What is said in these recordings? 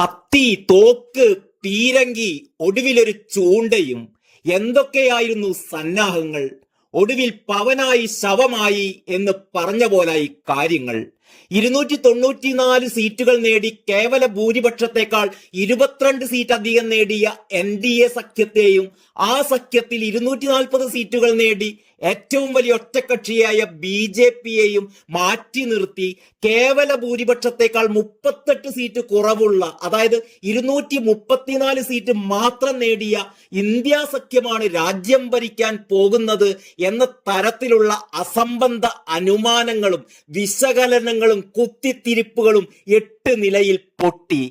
കത്തി, തോക്ക്, പീരങ്കി, ഒടുവിലൊരു ചൂണ്ടയും. എന്തൊക്കെയായിരുന്നു സന്നാഹങ്ങൾ! ഒടുവിൽ പവനായി ശവമായി എന്ന് പറഞ്ഞ പോലായി കാര്യങ്ങൾ. 294 സീറ്റുകൾ നേടി കേവല ഭൂരിപക്ഷത്തെക്കാൾ 22 സീറ്റ് അധികം നേടിയ NDA സഖ്യത്തെയും ആ സഖ്യത്തിൽ 240 സീറ്റുകൾ നേടി ഏറ്റവും വലിയ ഒറ്റക്കക്ഷിയായ BJPയെയും മാറ്റി നിർത്തി കേവല ഭൂരിപക്ഷത്തെക്കാൾ 38 സീറ്റ് കുറവുള്ള, അതായത് 234 സീറ്റ് മാത്രം നേടിയ ഇന്ത്യ സഖ്യമാണ് രാജ്യം ഭരിക്കാൻ പോകുന്നത് എന്ന തരത്തിലുള്ള അസംബന്ധ അനുമാനങ്ങളും വിശകലനങ്ങളും കുത്തിത്തിരിപ്പുകളും 8 നിലയിൽ പൊട്ടി.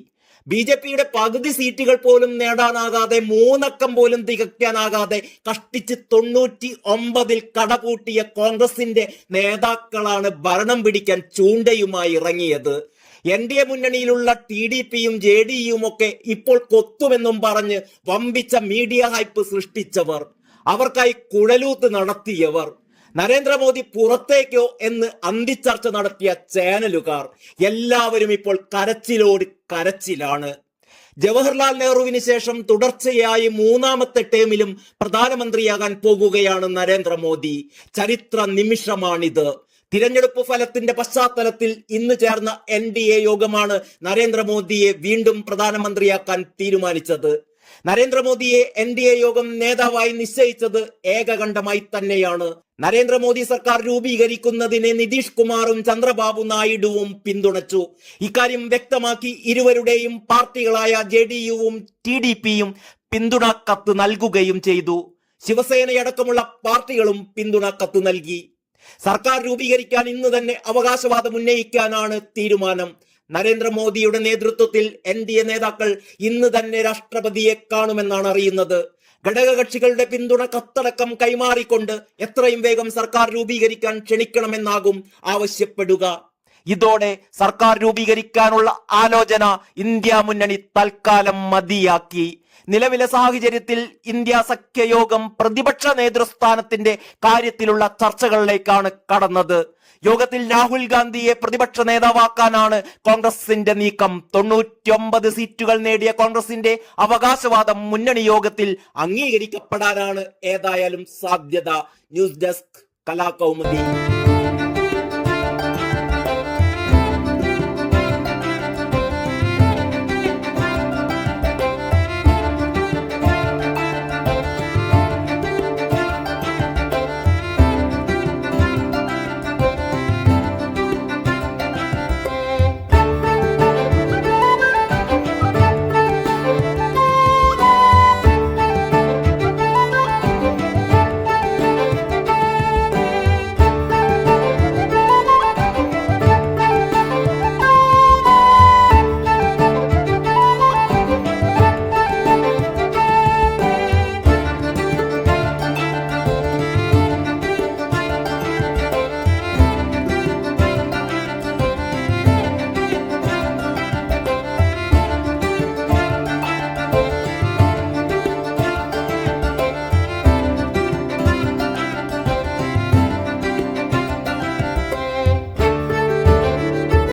BJPയുടെ പകുതി സീറ്റുകൾ പോലും നേടാനാകാതെ, 3 അക്കം പോലും തികയ്ക്കാനാകാതെ കഷ്ടിച്ച് 99-ൽ കടപൂട്ടിയ കോൺഗ്രസിന്റെ നേതാക്കളാണ് ഭരണം പിടിക്കാൻ ചൂണ്ടയുമായി ഇറങ്ങിയത്. NDA മുന്നണിയിലുള്ള TDPയും JDUവും ഒക്കെ ഇപ്പോൾ കൊത്തുമെന്നും പറഞ്ഞ് വമ്പിച്ച മീഡിയ ഹൈപ്പ് സൃഷ്ടിച്ചവർ, അവർക്കായി കുഴലൂത്ത് നടത്തിയവർ, നരേന്ദ്രമോദി പുറത്തേക്കോ എന്ന് അന്തിച്ചർച്ച നടത്തിയ ചാനലുകാർ എല്ലാവരും ഇപ്പോൾ കരച്ചിലോട് കരച്ചിലാണ്. ജവഹർലാൽ നെഹ്റുവിന് ശേഷം തുടർച്ചയായി 3ാമത്തെ ടേമിലും പ്രധാനമന്ത്രിയാകാൻ പോകുകയാണ് നരേന്ദ്രമോദി. ചരിത്ര നിമിഷമാണിത്. തിരഞ്ഞെടുപ്പ് ഫലത്തിന്റെ പശ്ചാത്തലത്തിൽ ഇന്ന് ചേർന്ന NDA യോഗമാണ് നരേന്ദ്രമോദിയെ വീണ്ടും പ്രധാനമന്ത്രിയാക്കാൻ തീരുമാനിച്ചത്. നരേന്ദ്രമോദിയെ NDA യോഗം നേതാവായി നിശ്ചയിച്ചത് ഏകകണ്ഠമായി തന്നെയാണ്. നരേന്ദ്രമോദി സർക്കാർ രൂപീകരിക്കുന്നതിന് നിതീഷ് കുമാറും ചന്ദ്രബാബു നായിഡുവും പിന്തുണച്ചു. ഇക്കാര്യം വ്യക്തമാക്കി ഇരുവരുടെയും പാർട്ടികളായ JDUവും TDPയും പിന്തുണ കത്ത് നൽകുകയും ചെയ്തു. ശിവസേനയടക്കമുള്ള പാർട്ടികളും പിന്തുണ കത്ത് നൽകി. സർക്കാർ രൂപീകരിക്കാൻ ഇന്ന് തന്നെ അവകാശവാദം ഉന്നയിക്കാനാണ് തീരുമാനം. നരേന്ദ്രമോദിയുടെ നേതൃത്വത്തിൽ NDA നേതാക്കൾ ഇന്ന് തന്നെ രാഷ്ട്രപതിയെ കാണുമെന്നാണ് അറിയുന്നത്. ഘടകകക്ഷികളുടെ പിന്തുണ കത്തടക്കം കൈമാറിക്കൊണ്ട് എത്രയും വേഗം സർക്കാർ രൂപീകരിക്കാൻ ക്ഷണിക്കണമെന്നാകും ആവശ്യപ്പെടുക. ഇതോടെ സർക്കാർ രൂപീകരിക്കാനുള്ള ആലോചന ഇന്ത്യ മുന്നണി തൽക്കാലം മതിയാക്കി. നിലവിലെ സാഹചര്യത്തിൽ ഇന്ത്യ സഖ്യയോഗം പ്രതിപക്ഷ നേതൃസ്ഥാനത്തിന്റെ കാര്യത്തിലുള്ള ചർച്ചകളിലേക്കാണ് കടന്നത്. യോഗത്തിൽ രാഹുൽ ഗാന്ധിയെ പ്രതിപക്ഷ നേതാവാക്കാനാണ് കോൺഗ്രസിന്റെ നീക്കം. 99 സീറ്റുകൾ നേടിയ കോൺഗ്രസിന്റെ അവകാശവാദം മുന്നണി യോഗത്തിൽ അംഗീകരിക്കപ്പെടാനാണ് ഏതായാലും സാധ്യത. News desk, Kalakaumudi.